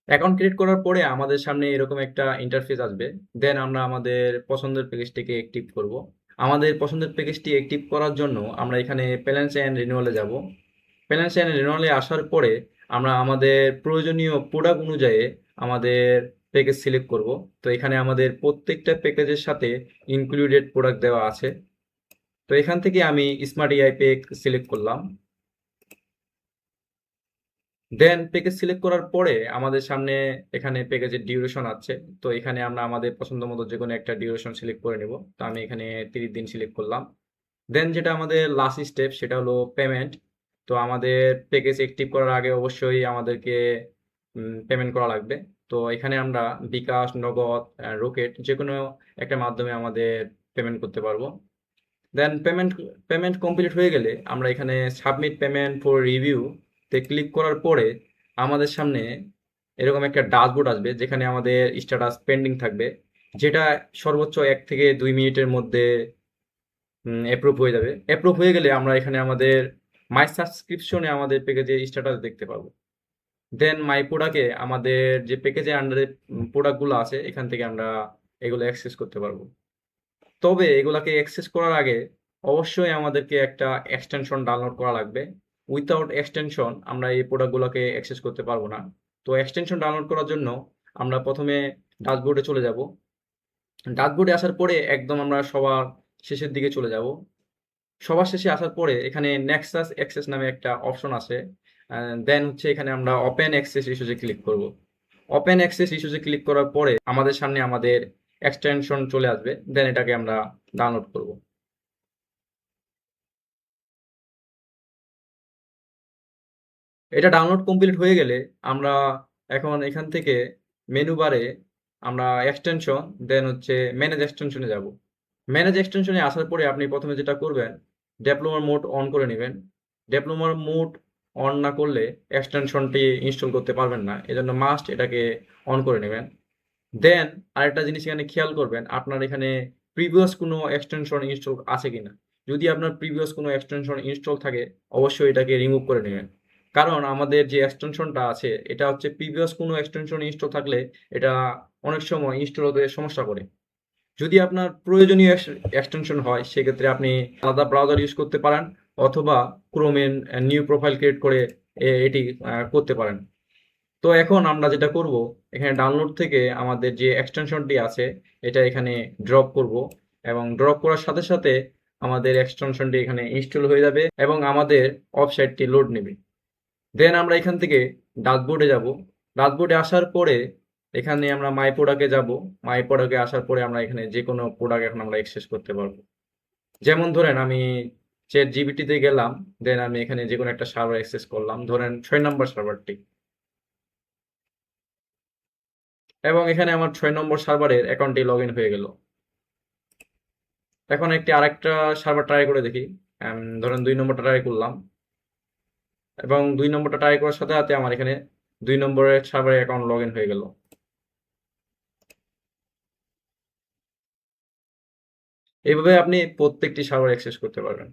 Account create করার পরে আমাদের সামনে এরকম একটা ইন্টারফেস আসবে। দেন আমরা আমাদের পছন্দের প্যাকেজটিকে অ্যাক্টিভ করব। আমাদের পছন্দের প্যাকেজটি অ্যাক্টিভ করার জন্য আমরা এখানে প্ল্যান্স অ্যান্ড রিনিউয়ালে যাব। প্ল্যান্স অ্যান্ড রিনিউয়ালে আসার পরে আমরা আমাদের প্রয়োজনীয় প্রোডাক্ট অনুযায়ী আমাদের প্যাকেজ সিলেক্ট করব। তো এখানে আমাদের প্রত্যেকটা প্যাকেজের সাথে ইনক্লুডেড প্রোডাক্ট দেওয়া আছে। তো এখান থেকে আমি স্মার্ট এআই প্যাক সিলেক্ট করলাম। দেন প্যাকেজ সিলেক্ট করার পরে আমাদের সামনে এখানে প্যাকেজের ডিউরেশন আছে। তো এখানে আমরা আমাদের পছন্দ মতো যে কোনো একটা ডিউরেশন সিলেক্ট করে নেব। তো আমি এখানে 30 দিন সিলেক্ট করলাম। দেন যেটা আমাদের লাস্ট স্টেপ সেটা হলো পেমেন্ট। তো আমাদের প্যাকেজ অ্যাক্টিভ করার আগে অবশ্যই আমাদেরকে পেমেন্ট করা লাগবে। তো এখানে আমরা বিকাশ, নগদ, রকেট যে কোনো একটা মাধ্যমে আমাদের পেমেন্ট করতে পারবো। দেন পেমেন্ট কমপ্লিট হয়ে গেলে আমরা এখানে সাবমিট পেমেন্ট ফর রিভিউ তে ক্লিক করার পরে আমাদের সামনে এরকম একটা ড্যাশবোর্ড আসবে যেখানে আমাদের স্ট্যাটাস পেন্ডিং থাকবে, যেটা সর্বোচ্চ 1 থেকে 2 মিনিটের মধ্যে অ্যাপ্রুভ হয়ে যাবে। অ্যাপ্রুভ হয়ে গেলে আমরা এখানে আমাদের মাই সাবস্ক্রিপশনে আমাদের প্যাকেজের স্ট্যাটাস দেখতে পাবো। দেন মাই প্রোডাক্টে আমাদের যে প্যাকেজের আন্ডারে প্রোডাক্টগুলো আছে এখান থেকে আমরা এগুলো অ্যাক্সেস করতে পারবো। তবে এগুলাকে অ্যাক্সেস করার আগে অবশ্যই আমাদেরকে একটা এক্সটেনশন ডাউনলোড করা লাগবে। উইথাউট এক্সটেনশন আমরা এই প্রোডাক্টগুলোকে অ্যাক্সেস করতে পারবো না। তো এক্সটেনশন ডাউনলোড করার জন্য আমরা প্রথমে ড্যাশবোর্ডে চলে যাব। ড্যাশবোর্ডে আসার পরে একদম আমরা সবার শেষের দিকে চলে যাব। সবার শেষে আসার পরে এখানে নেক্সাস অ্যাক্সেস নামে একটা অপশন আছে। দেন হচ্ছে এখানে আমরা ওপেন অ্যাক্সেস ইস্যুতে ক্লিক করব। ওপেন অ্যাক্সেস ইস্যুতে ক্লিক করার পরে আমাদের সামনে আমাদের এক্সটেনশন চলে আসবে। দেন এটাকে আমরা ডাউনলোড করব। এটা ডাউনলোড কমপ্লিট হয়ে গেলে আমরা এখন এখান থেকে মেনু বারে আমরা এক্সটেনশন, দেন হচ্ছে ম্যানেজ এক্সটেনশনে যাব। ম্যানেজ এক্সটেনশনে আসার পরে আপনি প্রথমে যেটা করবেন, ডেভেলপার মোড অন করে নেবেন। ডেভেলপার মোড অন না করলে এক্সটেনশনটি ইনস্টল করতে পারবেন না, এজন্য মাস্ট এটাকে অন করে নেবেন। দেন আরেকটা জিনিস এখানে খেয়াল করবেন, আপনার এখানে প্রিভিয়াস কোনো এক্সটেনশন ইনস্টল আছে কিনা। যদি আপনার প্রিভিয়াস কোনো এক্সটেনশন ইনস্টল থাকে অবশ্যই এটাকে রিমুভ করে নেবেন। কারণ আমাদের যে এক্সটেনশনটা আছে এটা হচ্ছে প্রিভিয়াস কোনো এক্সটেনশন ইনস্টল থাকলে এটা অনেক সময় ইনস্টল হতে সমস্যা করে। যদি আপনার প্রয়োজনীয় এক্সটেনশন হয় সেক্ষেত্রে আপনি আলাদা ব্রাউজার ইউজ করতে পারেন, অথবা ক্রোমের নিউ প্রোফাইল ক্রিয়েট করে এটি করতে পারেন। তো এখন আমরা যেটা করব, এখানে ডাউনলোড থেকে আমাদের যে এক্সটেনশনটি আছে এটা এখানে ড্রপ করব, এবং ড্রপ করার সাথে সাথে আমাদের এক্সটেনশনটি এখানে ইনস্টল হয়ে যাবে এবং আমাদের ওয়েবসাইটটি লোড নেবে। দেন আমরা এখান থেকে ড্যাশবোর্ডে যাব। ড্যাশবোর্ডে আসার পরে এখানে আমরা মাই প্রোডাক্টে যাব। মাই প্রোডাক্টে আসার পরে আমরা এখানে যে কোনো প্রোডাক্ট এখন আমরা অ্যাক্সেস করতে পারবো। যেমন ধরেন আমি চ্যাট জিপিটিতে গেলাম, দেন আমি এখানে যে কোনো একটা সার্ভার অ্যাক্সেস করলাম, ধরেন 6 নম্বর সার্ভারটি, এবং এখানে আমার 6 নম্বর সার্ভারের অ্যাকাউন্টটি লগ ইন হয়ে গেল। এখন আরেকটা সার্ভার ট্রাই করে দেখি। ধরেন 2 নম্বরটা ট্রাই করলাম, এবং 2 নম্বরটা ট্রাই করার সাথে সাথে আমার এখানে 2 নম্বরের সার্ভারের অ্যাকাউন্ট লগ ইন হয়ে গেল। এইভাবে আপনি প্রত্যেকটি সার্ভার অ্যাক্সেস করতে পারবেন।